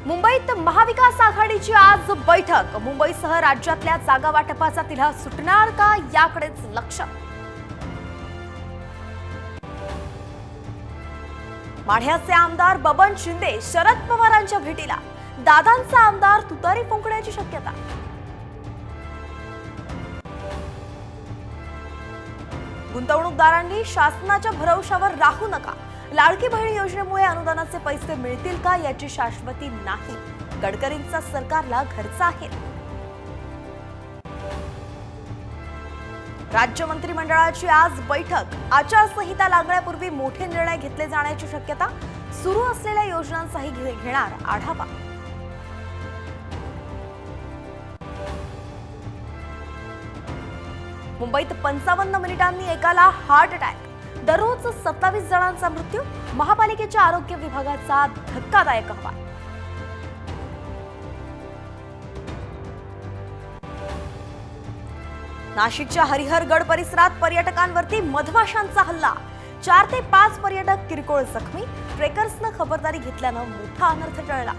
मुंबईत महाविकास आघाडीची आज बैठक। मुंबईसह राज्यातल्या जागा वाटपाचा तिढा सुटणार का याकडेच लक्ष। माढ्याचे आमदार बबन शिंदे शरद पवारांच्या भेटीला। दादांचा आमदार तुतारी फुंकण्याची शक्यता। गुंतवणूकदारांनी शासनाच्या भरवशावर राहू नका। लाडकी बहीण योजनेमुळे अनुदानाचे पैसे मिळतील का याची शाश्वती नाही। गडकरींचा सरकारला घरचा आहे। राज्य मंत्रिमंडळाची आज बैठक। आचारसंहिता लागण्यापूर्वी मोठे निर्णय घेतले जाण्याची शक्यता। सुरू असलेल्या योजनांचाही घेणार आढावा। मुंबईत 55 मिनिटांनी एकाला हार्ट अटॅक। दररोज 27 जणांचा मृत्यू। महापालिकेच्या आरोग्य विभागाचा धक्कादायक अहवाल। नाशिकच्या हरिहरगड परिसरात पर्यटकांवरती मधमाशांचा हल्ला। 4 ते 5 पर्यटक किरकोळ जखमी। ट्रेकर्सने खबरदारी घेतल्याने मोठा अनर्थ टळला।